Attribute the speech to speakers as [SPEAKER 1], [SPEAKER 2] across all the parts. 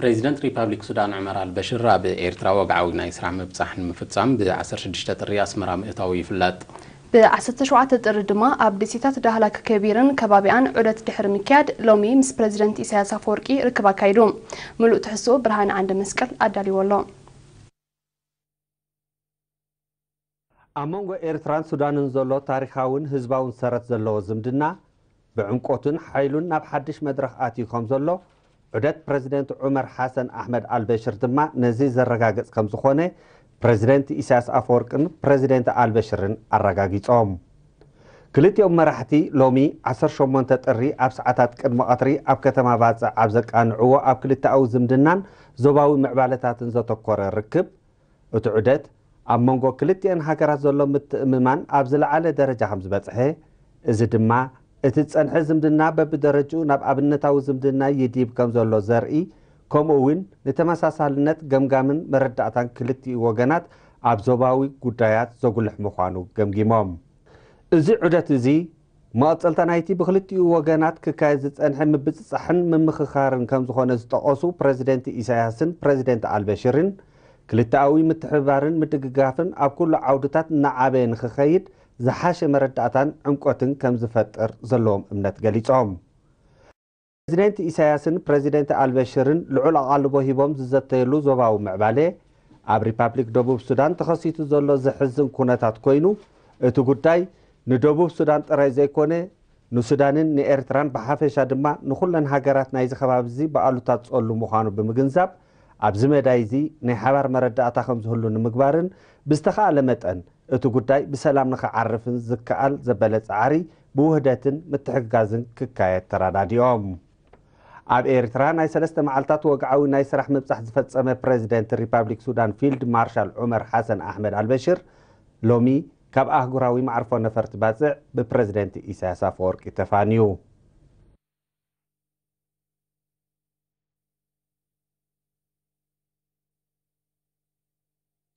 [SPEAKER 1] بريزيدنت ريبابليك سودان عمر البشير بإيرترا وقعوا ناي سرع مبصح مفتسام ب16 رياس مرا مئتاوي فلات
[SPEAKER 2] ب17 ጥር ድማ ኣብ ደሴታት ዳህላክ ከቢርን ከባቢያን ዑደት ድሕሪ ምክያድ ሎሚ ምስ ፕሬዝደንት ኢሳያስ አፈወርቂ ርክብ አካይዱ ሙሉእ ትሕዝኦ ብርሃን ዓንደ መስቀል ኣዳልይወሎ
[SPEAKER 3] ኣመንጎ ኤርትራን ሱዳንን ዘሎ ታሪኻውን ህዝባውን ሰረት ዘለዎ ዝምድና ብዕንቆቱን ሓይሉን ናብ ሓድሽ መድረኽ ኣትዩ ከም ዘሎ ዑደት ፕሬዝደንት ዑመር ሓሰን ኣሕመድ አልበሽር ድማ ነዚ ዘረጋግጽ ከም ዝኾነ ፕሬዝደንት ኢሳያስ አፈወርቅን ፕሬዝደንት አልበሽርን አረጋጊጾም ክልቲኦም መራሕቲ ሎሚ 18 ጥሪ ኣብ ሰዓታት ቅድሚ ቀትሪ ኣብ ከተማ ባጽዕ ኣብ ዘቃንዕዎ ኣብ ክልተኣዊ ዝምድናን ዞባዊ ምዕባለታትን ዘተኮረ ርክብ እቲ ዑደት ኣብ መንጎ ክልቲአን ሃገራት ዘሎ ምትእምማን ኣብ ዝለዓለ ደረጃ ከም ዝበጽሐ እዚ ድማ እቲ ጸንሐ ዝምድና በብደረጃኡ ናብ ኣብነታዊ ዝምድና ይዲብ ከም ዘሎ ዘርኢ ከምኡውን ንተመሳሳልነት ገምጋምን መረዳእታን ክልቲኡ ወገናት ኣብ ዞባዊ ጉዳያት ዘጉልሕ ምዃኑ ገምጊሞም እዚ ዑደት እዚ መቐፀልታ ናይቲ ብክልቲኡ ወገናት ክካየድ ዝጸንሐ ምብፅጻሕን ምምኽኻርን ከም ዝኾነ ዝጠቐሱ ፕሬዝደንት ኢሳያስን ፕሬዝደንት አልበሽርን ክልተኣዊ ምትሕብባርን ምድግጋፍን ኣብ ኩሉ ዓውድታት እናዓበየ ንኽኸይድ ዝሓሸ መረዳእታን ዕምቆትን ከም ዝፈጥር ዘለዎም እምነት ገሊጾም ፕሬዝደንት ኢሳያስን ፕሬዝደንት አልበሽርን ልዑል ኣቓልቦ ሂቦም ዝዘተየሉ ዞባዊ ምዕባለ ኣብ ሪፓብሊክ ደቡብ ሱዳን ተኸሲቱ ዘሎ ዝሕዝን ኩነታት ኮይኑ እቲ ጉዳይ ንደቡብ ሱዳን ጥራይ ዘይኮነ ንሱዳንን ንኤርትራን ብሓፈሻ ድማ ንኹለን ሃገራት ናይዚ ከባቢ እዚ ብኣሉታት ጸሉ ምዃኑ ብምግንዛብ ኣብዚ መዳይ እዚ ናይ ሓባር መረዳእታ ከም ዝህሉ ንምግባርን ብዝተኸኣለ መጠን እቲ ጉዳይ ብሰላም ንኽዓርፍን ዝከኣል ዘበለ ፃዕሪ ብውህደትን ምትሕግጋዝን ክካየድ ተራዳዲኦም ኣብ ኤርትራ ናይ 3 መዓልታት ወግዓዊ ናይ ስራሕ ምብጻሕ ዝፈጸመ ፕሬዝደንት ሪፓብሊክ ሱዳን ፊልድ ማርሻል ዑመር ሓሰን ኣሕመድ አልበሽር ሎሚ ካብ ኣህጉራዊ ማዕርፎ ነፈርቲ ባጽዕ ብፕሬዝደንት ኢሳያስ አፈወርቂ ተፋንዩ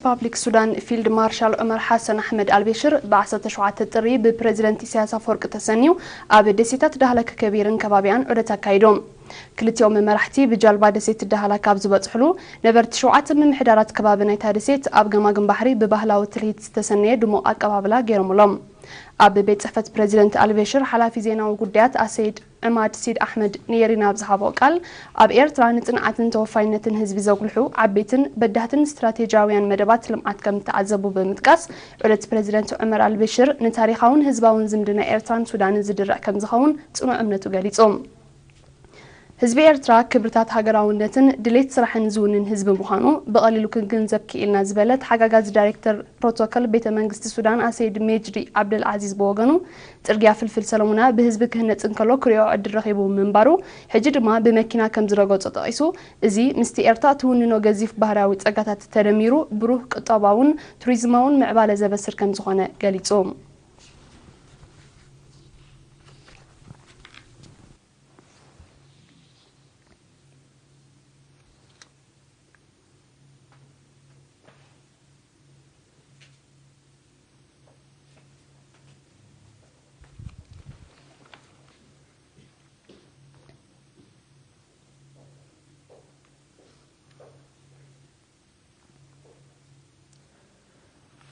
[SPEAKER 2] ሪፓብሊክ ሱዳን ፊልድ ማርሻል ዑመር ሓሰን አሕመድ አልበሽር ብ17 ጥሪ ብፕሬዝደንት ኢሳያስ አፈወርቂ ተሰኒዩ ኣብ ደሴታት ዳህላክ ከቢርን ከባቢያን ዑደት አካይዶም ክልቲኦም መራሕቲ ብጃልባ ደሴት ዳህላክ ኣብ ዝበጽሕሉ ነበርቲ 7 ምምሕዳራት ከባቢ ናይታ ደሴት ኣብ ገማግም ባሕሪ ብባህላዊ ትርኢት ዝተሰነየ ድሙቕ ኣቀባብላ ገይሮምሎም ኣብ ቤት ጽሕፈት ፕሬዝደንት አልበሽር ሓላፊ ዜናዊ ጉዳያት ኣሰይድ ዕማድ ሲድ ኣሕመድ ንየሪና ብዝሃቦ ቃል ኣብ ኤርትራ ንጽንዓትን ተወፋይነትን ህዝቢ ዘጉልሑ ዓበይትን በዳህትን ስትራቴጂያውያን መደባት ልምዓት ከም ተዓዘቡ ብምጥቃስ ዑደት ፕሬዝደንት ዑመር አልበሽር ንታሪኻውን ህዝባውን ዝምድና ኤርትራን ሱዳንን ዝድርዕ ከም ዝኸውን ጽኑዕ እምነቱ ገሊጾም ህዝቢ ኤርትራ ክብርታት ሃገራውነትን ድሌት ስራሕን ዝውንን ህዝቢ ምዃኑ በቀሊሉ ክንግንዘብ ክኢልና ዝበለት ሓጋጋዝ ዳይሬክተር ፕሮቶኮል ቤተ መንግስቲ ሱዳን ኣሰይድ ሜጅሪ ዓብደል ዓዚዝ በወገኑ ጽርግያ ፍልፍል ሰለሙና ብህዝቢ ክህነጽን ከሎ ክሪኦ ዕድል ረኺቡ ምንባሩ ሕጂ ድማ ብመኪና ከም ዝረገጾ ጠቂሱ እዚ ምስቲ ኤርትራ ትውንኖ ገዚፍ ባህራዊ ጸጋታት ተደሚሩ ብሩህ ቁጠባውን ቱሪዝማውን ምዕባለ ዘበስር ከም ዝኾነ ገሊጾም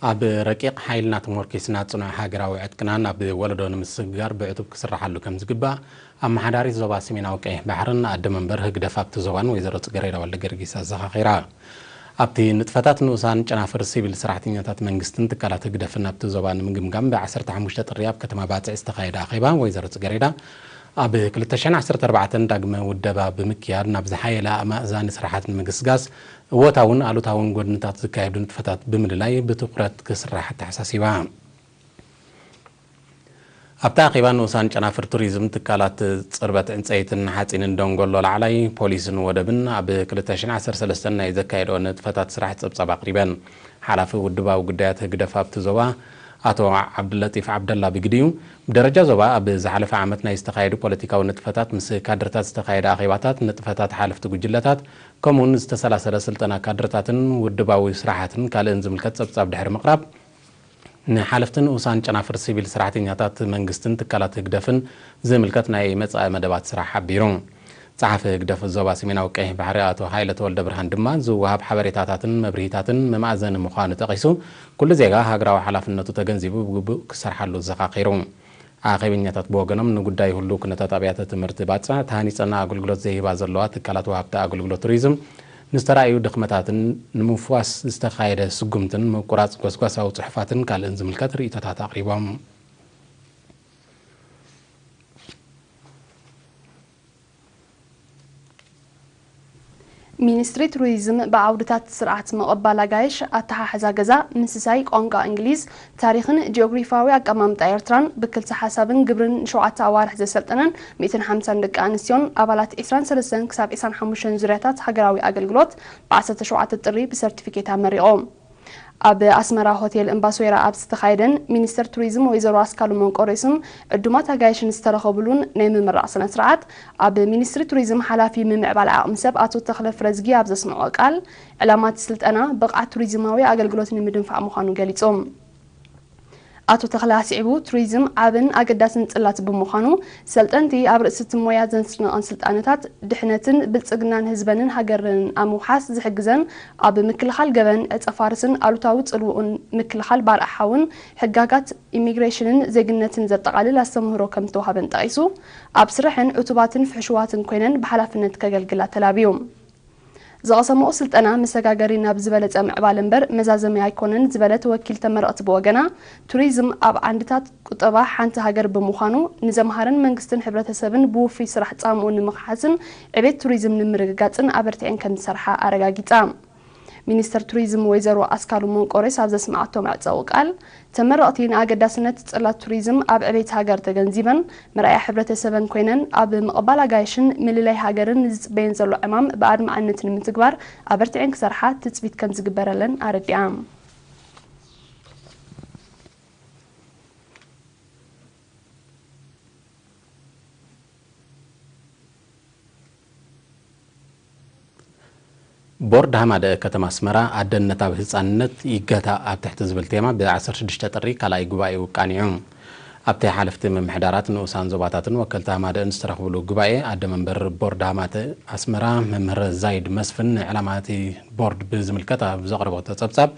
[SPEAKER 1] ኣብ ረቂቕ ሓይልና ተመርኪስና ጽኑዕ ሃገራዊ ዕጥቅናን ኣብ ወለዶ ንምስግጋር ብዕቱብ ክስራሓሉ ከም ዝግባእ ኣመሓዳሪት ዞባ ሰሜናዊ ቀይሕ ባሕርን ኣደ መንበር ህግደፍ ኣብቲ ዞባን ወይዘሮ ጽጌረዳ ወልደ ገርጊስ ኣዘኻኺራ ኣብቲ ንጥፈታት ንኡሳን ጨናፍር ሲቪል ሰራሕተኛታት መንግስትን ትካላት ህግደፍን ኣብቲ ዞባ ንምግምጋም ብ15 ጥሪ ኣብ ከተማ ባጽዕ ዝተኻየደ ኣኼባ ወይዘሮ ጽጌረዳ ኣብ 2014 ዳግመ ውደባ ብምክያድ ናብ ዝሓየለ ማእዛኒ ስራሓት ንምግስጋስ ወታውን ኣሉታውን ጎድንታት ዝካየዱ ንጥፈታት ብምልላይ ብትኩረት ክስራሕ ተሓሳሲባ ኣብታ ኣኼባ ንኡሳን ጨናፍር ቱሪዝም ትካላት ጽርበት ዕንፀይትን ሓፂንን ደንጎሎ ላዕላይ ፖሊስን ወደብን ኣብ 2013 ናይ ዘካየደኦ ንጥፈታት ስራሕ ፀብጻብ ኣቕሪበን ሓላፊ ውድባዊ ጉዳያት ህግደፍ ኣብቲ ዞባ አቶ አብዱልለጢፍ አብደላ ብግዲዩ ደረጃ ዞባ ኣብ ዝሓለፈ ዓመት ናይ ዝተኻየዱ ፖለቲካዊ ንጥፈታት ምስ ካድርታት ዝተኻየደ ኣኼባታት ንጥፈታት ሓለፍቲ ጉጅለታት ከምኡውን ዝተሰላሰለ ስልጠና ካድርታትን ውድባዊ ስራሓትን ካልእን ዝምልከት ፀብጻብ ድሕሪ ምቕራብ ንሓለፍትን ንኡሳን ጨናፍር ሲቪል ሰራሕተኛታት መንግስትን ትካላት ህግደፍን ዝምልከት ናይ መጻኢ መደባት ስራሕ ሓቢሩ صحافة قدف الزوبا سميناو قيه بحري أتو حايلة ولد برهان دما زوهاب حبريتاتاتن مبريتاتن ممازن مخانة قيسو كل زيغا هاقراو حلافنتو تغنزيبو بقبو كسر حلو الزقاقيرو عاقبينياتات بوغنم نقداي هلو كنتات أبيات تمرتباتنا تهاني سنة أقلقلوت زي بازلوات كالات وابتا أقلقلوت توريزم نسترأيو دخمتاتن نموفواس استخايدة سقمتن مقرات قوسقوس أو صحفاتن كالانزم الكتر إتاتات أقريبام
[SPEAKER 2] ሚኒስትሪ ቱሪዝም በአውድታት ስርዓት መቀበል አጋይሽ አተሓሓዛ ገዛ ምስሳይ ቋንቋ እንግሊዝ ታሪኽን ጂኦግራፊያዊ አቀማምጣ ኤርትራን ብክልተ ሓሳብን ግብርን ሸውዓተ አዋርሕ ዘሰልጠነን 150 ደቂ አንስትዮን አባላት 23 ክሳብ 25 ዙርያታት ሃገራዊ አገልግሎት ብ17 ጥሪ ብሰርቲፊኬት አመሪቖም ኣብ ኣስመራ ሆቴል እምባሶይራ ኣብ ዝተኻይደን ሚኒስተር ቱሪዝም ወይዘሮ ኣስካሉ መንቆሬስም ዕዱማት ኣጋይሽን ዝተረኸብሉን ናይ ምምራቕ ስነ ስርዓት ኣብ ሚኒስትሪ ቱሪዝም ሓላፊ ምምዕባል ዓቕሚ ሰብ ኣቶ ተኽለ ፍረዝጊ ኣብ ዘስምዖ ቃል ዕላማት ስልጠና ብቕዓት ቱሪዝማዊ ኣገልግሎት ንምድንፋዕ ምዃኑ ገሊፆም አቶ ተኽለ አስዒቡ ቱሪዝም ዓብን ኣገዳስን ጽላት ብምዃኑ ሰልጠንቲ ኣብ ርእሲ ሞያ ዘንስነቐን ስልጣነታት ድሕነትን ብልጽግናን ህዝበንን ሃገርን ኣምውሓስ ዝሕግዘን ኣብ ምክልኻል ገበን ዕፀፋርስን ኣሉታዊ ጽልውኡን ምክልኻል ባርኣሓውን ሕጋጋት ኢሚግሬሽንን ዜግነትን ዘጠቓልል ኣስተምህሮ ከም ዝተዋሃበን ጠቒሱ ኣብ ስርሕን ዕቱባትን ፍሕሽዋትን ኮይነን ብሓላፍነት ከገልግላ ተላብዮም زغسمو سلطنا مسغاغري ناب زبلت معبال امبر مزازمي ايكونن زبلت وكيل تمرقت بوغنا توريزم اب عندታት ቁጠባ ሓንቲ ሃገር ብምዃኑ ንዘምሃረን መንግስትን ሕብረተሰብን ብውፊ ስራሕ ጻምኡን ንምኽሓስን ዕቤት ቱሪዝም ንምርግጋጽን ኣበርቲዕን ከም ዝሰርሓ ኣረጋጊጻ ሚኒስተር ቱሪዝም ወይዘሮ ኣስካሉ መንቆሬስ ኣብ ዘስማዓቶም ዕፀው ቃል ተመረቕቲ ንኣገዳስነት ጽላት ቱሪዝም ኣብ ዕቤት ሃገር ተገንዚበን ምርኣያ ሕብረተሰብን ኮይነን ኣብ ምቕባል ኣጋይሽን ምልላይ ሃገርን ዝጽበየን ዘሎ ዕማም ብኣድማዕነት ንምትግባር ኣበርቲዕን ክሰርሓ ትጽቢት ከም ዝግበረለን ኣረዲኣ بورد هماد كتم أسمرا عدنا تابه الصنت يجتا أبتحت زبل تيما بعشر شدش تطريق على إجواء وكانيوم أبتح حلفت من محدارات نوسان زباطات وكلت هماد نسترخ بلو جواء عدم منبر بورد هماد أسمرا ممر زايد مسفن علامات بورد بزمل كتاب زغرب وتصبصب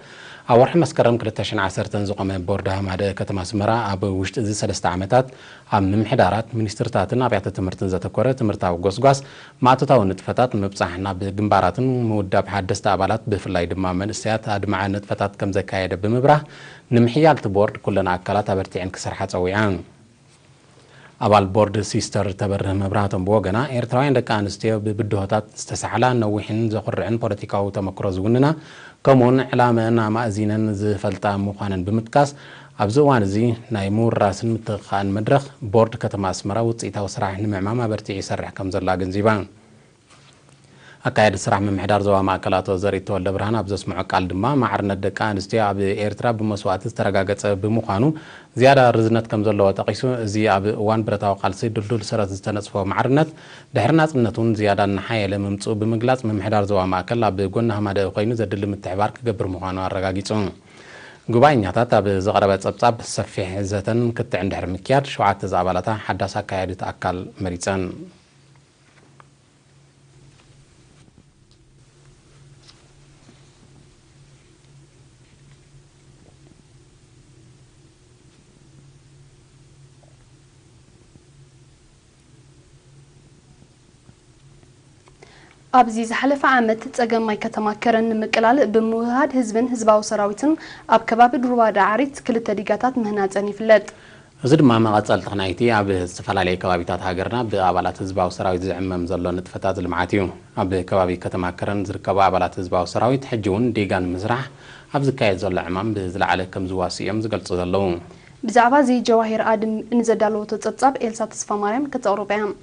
[SPEAKER 2] أورح مسكرم كلتشن عسر تنزق من بورد هماد كتم أسمرا أبو وشت زي سلست عمتات من محدارات منسترتاتنا بيعت تمرتن ذات كورة تمرتا وقصقص ما تطاو نتفتات مبصحنا بجنبارات مودة بحدث تقبلات بفلاي دمامن السيات أدمع نتفتات كم زكاية بمبره نمحيال تبورد كلنا أكلات أبرتين كسرحات أويان أبال بورد سيستر تبره مبراتهم بوغنا إيرتراين دكان استيو بدوهاتات استسحلا نوحين زقرعن بوليتيكا وتمكروز وننا كمون إعلامنا مأزينا زفلتا مقانا بمتكاس أبزوان زي نايمور راسن متخان مدرخ بورد كتما أسمرا وتصيتا وسراح نمعماما برتيعي سرح كمزر لاغن زيبان أكايد سرح من محدار زوا مأكلات وزاري تولد برهان أبزو سمعو قال دما معرنا الدكان استيا بإيرترا بمسوات استرقاقت بمخانو زيادة رزنت كمزر لو تقيسو زي وان برتا وقال سي دلدول سرات استنصفو معرنت دحرنات قنتون زيادة نحايا لممتصو بمقلاص من محدار زوا مأكلا بقونا هما دا قينو زدل متحبار كقبر مخانو الرقاقيتون قباينياتات بزغربات صبصاب سفيح زتن كت عند حرمكيات شوعات زعبالتا حداسا كايدت أكال مريتان أبزي زحلف عامت تجمع كتماكرن مقلال بموهاد حزبن حزباو سراويتن أب كباب درواد عريت كل التدقيقات مهنات أني فلت زد ما مغتصل تقنايتي أب استفعال كبابيتات هاجرنا بأبالات حزباو سراويت زعمم زلوا نتفتات المعاتيو أب كبابي كتماكرن زركبا أبالات حزباو سراويت حجون ديجان مزرح أبز كايد زل عمام بزلع عليكم زواسيم زقلت زلون بزعبا زي جواهر آدم نزدالو تتصب إلسا تصفى مريم كتأوروبيام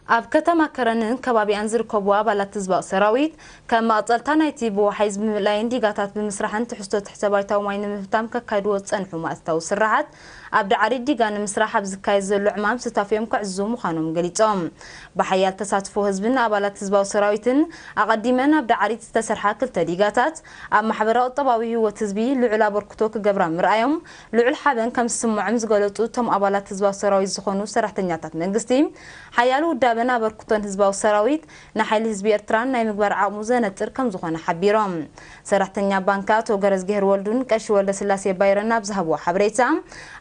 [SPEAKER 4] أب كتما كرنن كبابي أنزر كبوا بلا تزبق سراويت كما أطلتنا يتيبو حيز بملايين ديقاتات بمسرحان تحستو تحسابايتا وماين مفتام كايدو تصنحو ما استو سرعات عبد العريد ديغان مسرح بزكاي زلو عمام ستافيهم كعزوم وخانهم قليتهم بحيال تصاتفو حزبنا ابالات حزباو سراويتن اقديمن عبد العريد استسرحا كلتا ديغاتات اب محبراء الطباوي هو تزبي لعلا بركتو كغبرا مرأيهم لعل حبن كم سمعم زغلطو تم ابالات حزباو سراويت زخونو سرحتنياتات منغستي حيالو دابنا بركتون حزباو سراويت نحيل حزب ኤርትራን ናይ ምግባር ዓቕሙ ዘነጥር ከም ዝኾነ ሓቢሮም ሰራሕተኛ ባንካት ወገረዝ ገህር ወልዱን ቀሽ ወልደ ስላሴ ባይረና ብዝሃብዎ ሓበሬታ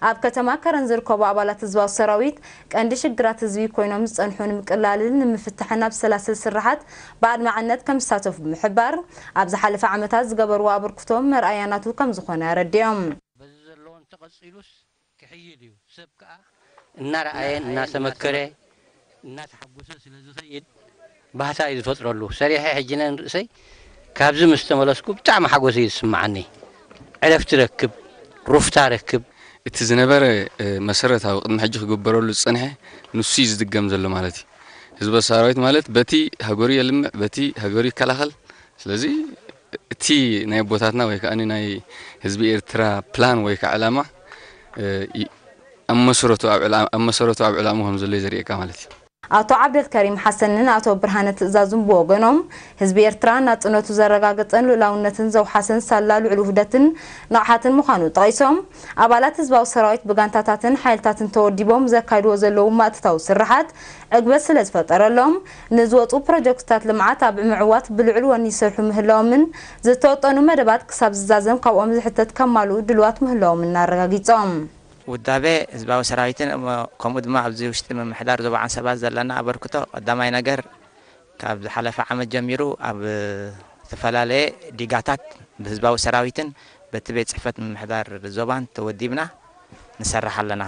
[SPEAKER 4] ኣብ ከተማ ከረን ዝርከቡ ኣባላት ህዝባዊ ሰራዊት ቀንዲ ሽግራት ህዝቢ ኮይኖም ዝጸንሑን ምቅላልን ንምፍታሕና ብሰላሰል ስራሓት ብኣድማዕነት ከም ዝሳተፉ ብምሕባር ኣብ ዝሓለፈ ዓመታት ዝገበርዎ ኣበርክቶም መርኣያናቱ ከም ዝኾነ ረድዮም
[SPEAKER 5] በዘሎን ተቐጺሉስ ክሕይል እዩ ሰብ ከዓ እናረኣየ እናተመከረ እናተሓጎሰ ስለዝኸይድ ባህታ ይዝፈጥረሉ ሰሪሕ ሕጅና ንርእሰይ ካብዚ ምስተመለስኩ ብጣዕሚ ሓጎስ ይስማዓኒ ዕረፍቲ ረክብ ሩፍታ ረክብ
[SPEAKER 6] እቲ ዝነበረ መሰረታዊ ቅድሚ ሕጂ ክግበረሉ ዝጸንሐ ንሱ ዝድገም ዘሎ ማለት እዩ ህዝበ ሰራዊት ማለት በቲ ሃገሩ የልምዕ በቲ ሃገሩ ይከላኸል ስለዚ እቲ ናይ ቦታትና ወይ ከኣኒ ናይ ህዝቢ ኤርትራ ፕላን ወይ ከዓ ዕላማ ኣመሰረቱ ኣብ ዕላምኦም ዘሎ ዘርእየካ ማለት እዩ
[SPEAKER 4] አቶ አብደል ከሪም ሐሰንን አቶ ብርሃነ ትእዛዙን በወገኖም ህዝብ ኤርትራ ናጽነቱ ዘረጋገጸን ሉላውነትን ዘውሐሰን ሳላሉ ዕሉፍደትን ናሓትን ምዃኑ ጠይሶም አባላት ህዝባው ሰራዊት በጋንታታትን ኃይልታትን ተወዲቦም ዘካይድዎ ዘለው ማጥታው ስራሓት እግበስ ስለዝፈጠረሎም ንዝወጡ ፕሮጀክትታት ልምዓት ኣብ ምዕዋት ብልዕል ወኒ ይሰርሑ ምህላዎምን ዝተወጠኑ መደባት ክሳብ ዝዛዘም ካብኦም ዝሕተት ከማሉ ድልዋት ምህላዎም እናረጋጊጾም
[SPEAKER 7] ውዳቤ ህዝባዊ ሰራዊትን ከምኡ ድማ ኣብዚ ውሽጢ ምምሕዳር ዞባ ዓንሰባት ዘለና ኣበርክቶ ቀዳማይ ነገር ካብ ዝሓለፈ ዓመት ጀሚሩ ኣብ ዝተፈላለየ ዲጋታት ብህዝባዊ ሰራዊትን በቲ ቤት ጽሕፈት ምምሕዳር ዞባን ተወዲብና ንሰርሕ ኣለና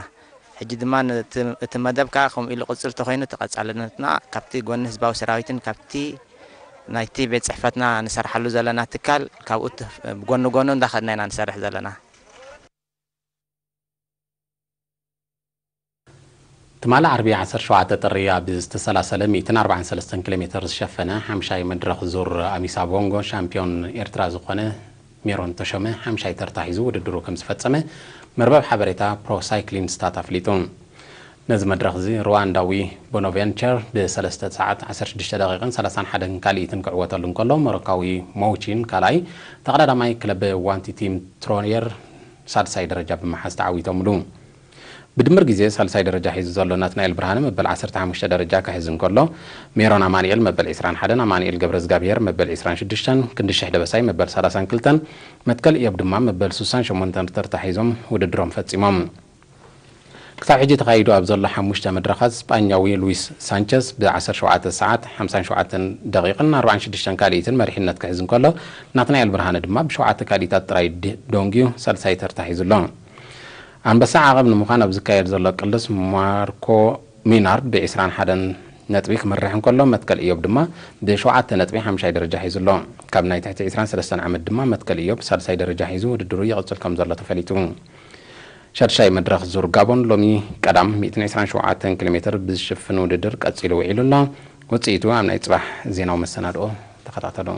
[SPEAKER 7] ሕጂ ድማ እቲ መደብ ከዓ ከምኡ ኢሉ ቅፅል ተኮይኑ ተቐጻልነትና ካብቲ ጎኒ ህዝባዊ ሰራዊትን ካብቲ ናይቲ ቤት ጽሕፈትና ንሰርሓሉ ዘለና ትካል ካብኡ ብጎኒ ጎኑ እንዳኸድና ኢና ንሰርሕ ዘለና
[SPEAKER 1] تمالا عربية 17 طرية باستسلاسل 143 كيلومتر شفنا حمشاي مدرخ زور أميسا بونغو شامبيون إرترا زخونة ميرون تشومه حمشاي ترتاحيزو وددرو كم سفتسمه مرباب حبريتا برو سايكلين ستاتا فليتون نزم مدرخ زي روانداوي بونوفينتشر بسلسة ساعات 16 دقيقة 31 كاليتن كعوة اللون مركاوي موتشين كالاي تقرر ماي كلب وانتي تيم ترونير سادساي درجة بمحاس تعويتو ملون بدمر جزء سالساي درجة حيز زلوا ناتنايل برهانة مبل 15 درجة كحزن كله ميرون أمانيل مبل إسران حدن أمانيل جبرز جابير مبل إسران شدشتن كندش حدا بساي مبل 30 كلتن متكل يبدو مبل سوسان شمونتن ترتاحيزهم وددرهم فتسمام كتاب حجي تقايدو أبزر الله حموشتا مدرخز بانياوي لويس سانشيز ب10 شوعات الساعات 50 شوعات دقيقة 40 شدشتن كاليتن مريحين كحزن كله ناتنايل برهانة دما بشوعات كاليتات ترايد دونجيو سالساي ترتاحيزلون عن بس عقب نمخان بزكاير زلق قلص ماركو مينارد بإسران حدن نتبيك مرحن كله متكل إيوب دما بشوعات نتبي حمشاي درجة حيزلون كابناي تحت إسران 3 عام دما متكل إيوب سالساي درجة حيزو وددرو يغسل كم زلة تفليتون شرشاي مدرخ زور غابون لومي قدام 120 شوعات كيلومتر بشفنو ددر قصيلو وعيلو وصيتو عم نيصبح زيناو مسنادو تخطاتلو